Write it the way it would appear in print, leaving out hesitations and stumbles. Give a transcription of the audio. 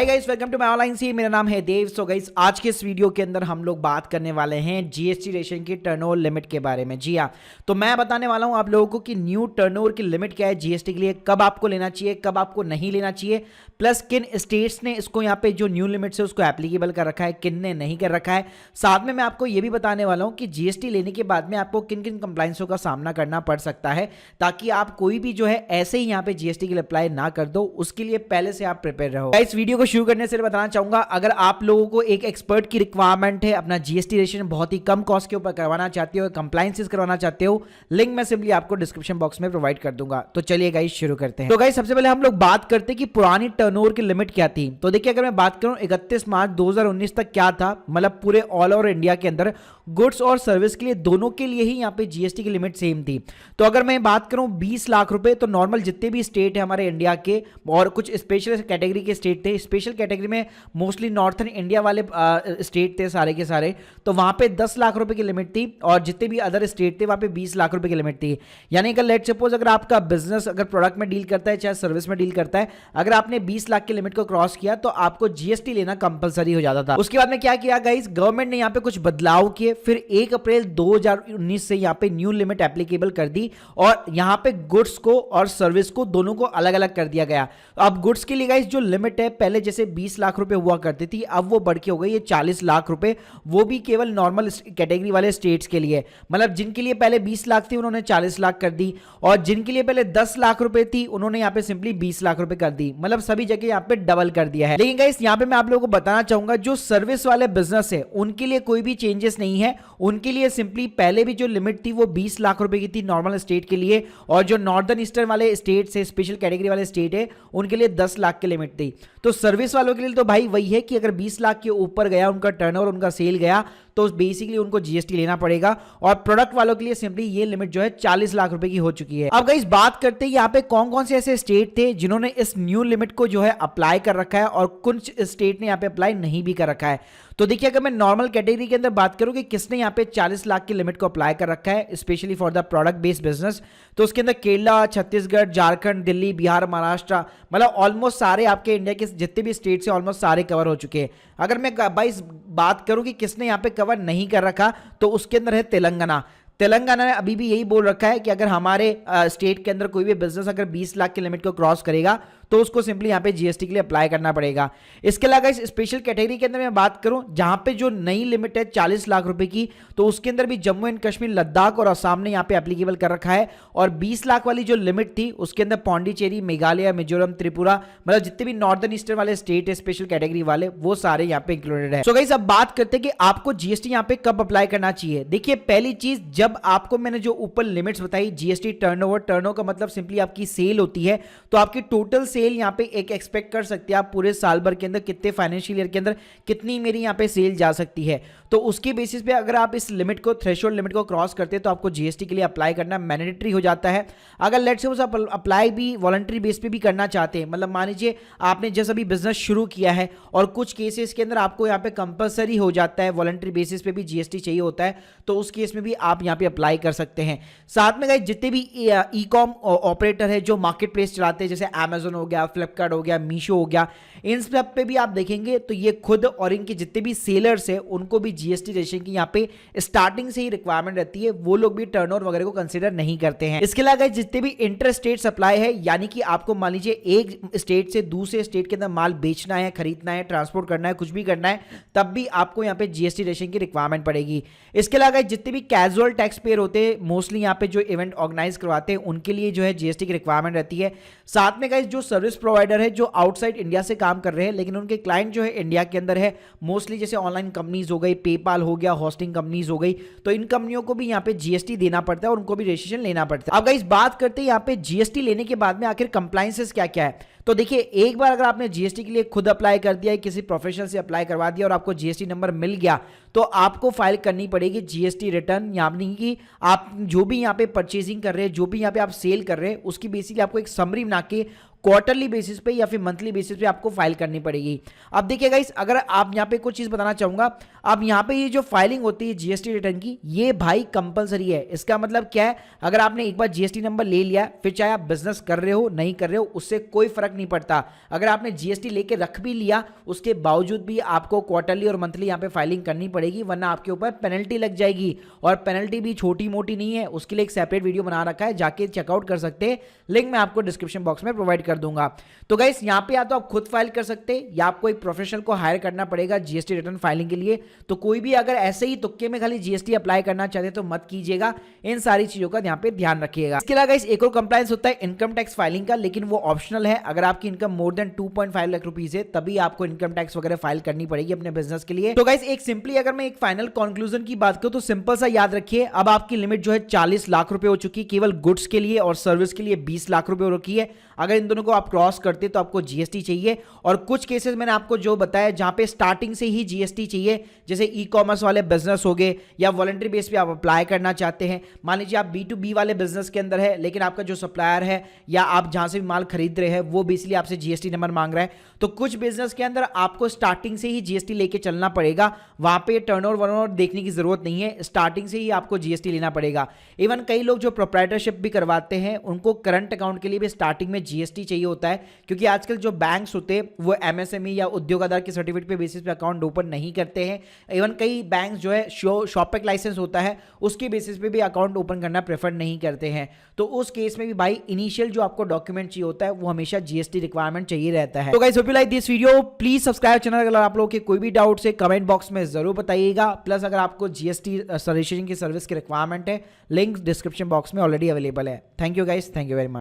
Hi guys, welcome to my online C. मेरा नाम है देव। सो गाइस, आज के इस वीडियो के अंदर हम लोग बात करने वाले हैं जीएसटी रेशन की टर्नओवर लिमिट के बारे में। जी हाँ, तो मैं बताने वाला हूं आप लोगों को कि न्यू टर्नओवर की लिमिट क्या है जीएसटी के लिए, कब आपको लेना चाहिए, कब आपको नहीं लेना चाहिए, प्लस किन स्टेट्स ने इसको यहाँ पे जो न्यू लिमिट है उसको एप्लीकेबल कर रखा है, किन ने नहीं कर रखा है। साथ में मैं आपको ये भी बताने वाला हूँ कि जीएसटी लेने के बाद में आपको किन किन कंप्लाइंसों का सामना करना पड़ सकता है, ताकि आप कोई भी जो है ऐसे ही यहाँ पे जीएसटी के लिए अप्लाई ना कर दो, उसके लिए पहले से आप प्रिपेयर रहो। इस वीडियो को शुरू करने से बताना चाहूंगा, अगर आप लोगों को एक एक्सपर्ट की रिक्वायरमेंट है, अपना जीएसटी रजिस्ट्रेशन बहुत ही कम कॉस्ट के ऊपर करवाना चाहते हो, कंप्लायंसेस करवाना चाहते हो, लिंक मैं सिंपली आपको डिस्क्रिप्शन बॉक्स में प्रोवाइड कर दूंगा। तो चलिए गाइस शुरू करते हैं। तो गाइस सबसे पहले हम लोग बात करते हैं कि पुरानी टर्नओवर की लिमिट क्या थी। तो देखिए, अगर मैं बात करूं 31 मार्च 2019 तक क्या था, मतलब पूरे ऑल ओवर इंडिया के अंदर गुड्स और सर्विस के लिए दोनों के लिए ही यहाँ पे जीएसटी की लिमिट सेम थी। तो अगर मैं बात करूं 20 लाख रुपए, तो नॉर्मल जितने भी स्टेट है हमारे इंडिया के और कुछ स्पेशल कैटेगरी के स्टेट थे, स्पेशल कैटेगरी में मोस्टली नॉर्थन इंडिया वाले स्टेट थे सारे के सारे, तो वहां पे 10 लाख रुपए की लिमिट थी और जितने भी अदर स्टेट थे वहां पे 20 लाख रुपए की लिमिट थी। यानी कि लेट सपोज अगर आपका बिजनेस अगर प्रोडक्ट में डील करता है चाहे सर्विस में डील करता है, अगर आपने 20 लाख की लिमिट को क्रॉस किया तो आपको जीएसटी लेना कंपलसरी हो जाता था। उसके बाद में क्या किया गाइस, गवर्नमेंट ने यहाँ पे कुछ बदलाव किए, फिर 1 अप्रैल 2019 से यहाँ पे न्यू लिमिट एप्लीकेबल कर दी और यहाँ पे गुड्स को और सर्विस को दोनों को अलग अलग कर दिया गया। अब गुड्स के लिए गाइस जो लिमिट है, पहले जैसे 20 लाख रुपए हुआ करती थी, अब वो बढ़ के हो गई है 40 लाख रुपए, वो भी केवल नॉर्मल कैटेगरी वाले स्टेट्स के लिए। मतलब जिनके लिए पहले 20 लाख थी उन्होंने 40 लाख कर दी, और जिनके लिए पहले 10 लाख रुपए थी उन्होंने यहाँ पे सिंपली 20 लाख रुपए कर दी। मतलब सभी जगह यहाँ पे डबल कर दिया है। लेकिन गाइस यहाँ पे मैं आप लोगों को बताना चाहूंगा, जो सर्विस वाले बिजनेस है उनके लिए कोई भी चेंजेस नहीं है। उनके लिए सिंपली पहले भी जो लिमिट थी वो 20 लाख रुपए की थी नॉर्मल स्टेट के लिए, और जो नॉर्दर्न ईस्टर्न वाले स्टेट से स्पेशल कैटेगरी वाले स्टेट है उनके लिए 10 लाख की लिमिट थी। तो सर्विस वालों के लिए तो भाई वही है कि अगर 20 लाख के ऊपर गया उनका टर्नओवर, उनका सेल गया, तो बेसिकली उनको जीएसटी लेना पड़ेगा। और प्रोडक्ट वालों के लिए सिंपली ये लिमिट जो है 40 लाख रुपए की हो चुकी है। अब गाइस बात करते हैं यहाँ पे कौन कौन से ऐसे स्टेट थे जिन्होंने इस न्यू लिमिट को जो है अप्लाई कर रखा है और कुछ स्टेट ने यहाँ पे अप्लाई नहीं भी कर रखा है। तो देखिए, अगर मैं नॉर्मल कैटेगरी के अंदर बात करूं कि किसने यहाँ पे 40 लाख की लिमिट को अप्लाई कर रखा है specially for the product based business, तो उसके अंदर केरला, छत्तीसगढ़, झारखंड, दिल्ली, बिहार, महाराष्ट्र, मतलब ऑलमोस्ट सारे आपके इंडिया के जितने भी स्टेट से ऑलमोस्ट सारे कवर हो चुके हैं। अगर मैं बाइस बात करूं कि किसने यहाँ पे कवर नहीं कर रखा, तो उसके अंदर है तेलंगाना। तेलंगाना ने अभी भी यही बोल रखा है कि अगर हमारे स्टेट के अंदर कोई भी बिजनेस अगर 20 लाख की लिमिट को क्रॉस करेगा तो उसको सिंपली यहाँ पे जीएसटी के लिए अप्लाई करना पड़ेगा। इसके अलावा इस स्पेशल कैटेगरी के अंदर मैं बात करूं जहां पे जो नई लिमिट है 40 लाख रुपए की, तो उसके अंदर भी जम्मू एंड कश्मीर, लद्दाख और असम ने यहाँ पे एप्लीकेबल कर रखा है। और 20 लाख वाली जो लिमिट थी उसके अंदर पौंडीचेरी, मेघालय, मिजोरम, त्रिपुरा, मतलब जितने भी नॉर्दर्न ईस्टर्न वाले स्टेट है स्पेशल कैटेगरी वाले, वो सारे यहाँ पे इंक्लूडेड है। सो गाइस अब बात करते हैं कि आपको जीएसटी यहाँ पे कब अप्लाई करना चाहिए। देखिए, पहली चीज, जब आपको मैंने जो ऊपर लिमिट्स बताई जीएसटी टर्नओवर का मतलब सिंपली आपकी सेल होती है, तो आपकी टोटल सेल यहाँ पे एक एक्सपेक्ट कर सकते हैं आप पूरे साल भर के अंदर कितने फाइनेंशियल ईयर के अंदर कितनी मेरी यहाँ पे सेल जा सकती है। तो उसके बेसिस पे अगर आप इस लिमिट को, थ्रेशोल्ड लिमिट को क्रॉस करते हैं, तो आपको जीएसटी के लिए अप्लाई करना मैंडेटरी हो जाता है। अगर लेट्स से आप अप्लाई भी वॉलंटरी बेस पे भी करना चाहते हैं, मतलब मान लीजिए आपने जैसा भी बिजनेस शुरू किया है और कुछ केसेस के अंदर आपको यहाँ पे कंपलसरी हो जाता है, वॉलंटरी बेसिस पे भी जीएसटी चाहिए होता है, तो उस केस में भी आप यहाँ पे अप्लाई कर सकते हैं। साथ में गाइस जितने भी ई कॉम ऑपरेटर है जो मार्केट प्लेस चलाते हैं, जैसे अमेजोन हो गया, फ्लिपकार्ट हो गया, मीशो हो गया, इन सब पे भी आप देखेंगे तो ये खुद और इनके जितने भी सेलर्स है उनको भी जीएसटी रजिस्ट्रेशन की यहाँ पे स्टार्टिंग से ही रिक्वायरमेंट रहती है, वो लोग भी टर्नओवर वगैरह को कंसीडर नहीं करते हैं। इसके अलावा जितने भी इंटर स्टेट सप्लाई है, यानी कि आपको मान लीजिए एक स्टेट से दूसरे स्टेट के अंदर माल बेचना है, खरीदना है, ट्रांसपोर्ट करना है, कुछ भी करना है, तब भी आपको यहाँ पे जीएसटी रजिस्ट्रेशन की रिक्वायरमेंट पड़ेगी। इसके अलावा जितने भी कैजुअल टैक्स पेयर होते हैं, मोस्टली यहाँ पे जो इवेंट ऑर्गेनाइज करवाते हैं, उनके लिए जो है जीएसटी की रिक्वायरमेंट रहती है। साथ में गाइस जो सर्विस प्रोवाइडर है जो आउटसाइड इंडिया से काम कर रहे हैं लेकिन उनके क्लाइंट जो है इंडिया के अंदर है, मोस्टली जैसे ऑनलाइन कंपनीज हो गई, पेपाल हो गया, होस्टिंग कंपनीज हो गई, तो इन कंपनियों को भी यहाँ पे जीएसटी देना पड़ता है और उनको भी रजिस्ट्रेशन लेना पड़ता है। अब गाइस बात करते हैं यहाँ पे जीएसटी लेने के बाद में आखिर कंप्लायंसेस क्या क्या है। तो देखिए, एक बार अगर आपने जीएसटी के लिए खुद अप्लाई कर दिया है, किसी प्रोफेशनल से अप्लाई करवा दिया और आपको जीएसटी नंबर मिल गया, तो आपको फाइल करनी पड़ेगी जीएसटी रिटर्न। यानी कि आप जो भी यहाँ पे परचेजिंग कर रहे हैं, जो भी यहाँ पे आप सेल कर रहे हैं, उसकी बेसिकली आपको एक समरी बना के क्वार्टरली बेसिस पे या फिर मंथली बेसिस पे आपको फाइल करनी पड़ेगी। अब देखिए गाइस, अगर आप यहाँ पे कुछ चीज़ बताना चाहूँगा, अब यहाँ पे ये जो फाइलिंग होती है जीएसटी रिटर्न की, ये भाई कंपलसरी है। इसका मतलब क्या है, अगर आपने एक बार जीएसटी नंबर ले लिया, फिर चाहे आप बिजनेस कर रहे हो नहीं कर रहे हो, उससे कोई फर्क नहीं पड़ता। अगर आपने जीएसटी लेके रख भी लिया, उसके बावजूद भी आपको क्वार्टरली और मंथली यहाँ पे फाइलिंग करनी पड़ेगी, वरना आपके ऊपर पेनल्टी लग जाएगी। और पेनल्टी भी छोटी मोटी नहीं है, उसके लिए एक सेपरेट वीडियो बना रखा है, जाके चेकआउट कर सकते हैं, लिंक मैं आपको डिस्क्रिप्शन बॉक्स में प्रोवाइड कर दूंगा। तो गाइस यहाँ पे या तो आप खुद फाइल कर सकते हैं या आपको एक प्रोफेशनल को हायर करना पड़ेगा जीएसटी रिटर्न फाइलिंग के लिए। तो कोई भी अगर ऐसे ही तुक्के में खाली जीएसटी अप्लाई करना चाहते तो मत कीजिएगा, इन सारी चीजों का यहाँ पे ध्यान रखिएगा। इसके अलावा गाइस एक और कंप्लायंस होता है इनकम टैक्स फाइलिंग का, लेकिन वो ऑप्शनल है। अगर आपकी income more than 2.5 lakh rupees है तभी आपको इनकम टैक्स वगैरह फाइल करनी पड़ेगी अपने बिजनेस के लिए। तो गाइस एक सिंपली अगर मैं एक फाइनल कंक्लूजन की बात करूं तो सिंपल सा याद रखिए, अब आपकी लिमिट जो है 40 लाख रुपए हो चुकी है केवल गुड्स के लिए, और सर्विस के लिए 20 लाख रुपए हो रखी है। अगर इन दोनों को आप क्रॉस करते तो आपको जीएसटी चाहिए, और कुछ केसेस मैंने आपको जो बताया जहां पे स्टार्टिंग से ही जीएसटी चाहिए, जैसे ई कॉमर्स वाले बिजनेस हो गए या वॉलंटरी बेस पे आप अप्लाई करना चाहते हैं। मान लीजिए आप B2B वाले बिजनेस के अंदर है, लेकिन आपका जो सप्लायर है या आप जहां से भी माल खरीद रहे हैं वो बेसिकली आपसे जीएसटी नंबर मांग रहा है, तो कुछ बिजनेस के अंदर आपको स्टार्टिंग से ही जीएसटी लेके चलना पड़ेगा। वहां पे टर्नओवर वर्नओवर देखने की जरूरत नहीं है, स्टार्टिंग से ही आपको जीएसटी लेना पड़ेगा। इवन कई लोग जो प्रोप्राइटरशिप भी करवाते हैं उनको करंट अकाउंट के लिए भी स्टार्टिंग में जीएसटी चाहिए होता है, क्योंकि आजकल जो बैंक्स होते हैं वो एमएसएमई या उद्योग आधार के सर्टिफिकेट पे बेसिस पे अकाउंट ओपन नहीं करते हैं। इवन कई बैंक्स जो है शॉपेक लाइसेंस होता है उसके बेसिस पे भी अकाउंट ओपन करना प्रेफर नहीं करते हैं। तो उस केस में भी भाई इनिशियल जो आपको डॉक्यूमेंट चाहिए होता है वो हमेशा जीएसटी रिक्वायरमेंट चाहिए रहता है। तो guys hope you like this video, please subscribe channel. अगर आप लोगों के कोई भी डाउट है कमेंट बॉक्स में जरूर बताइएगा। प्लस अगर आपको जीएसटी रजिस्ट्रेशन की सर्विस की रिक्वायरमेंट है, लिंक डिस्क्रिप्शन बॉक्स में ऑलरेडी अवेलेबल है। Thank you guys, thank you very much.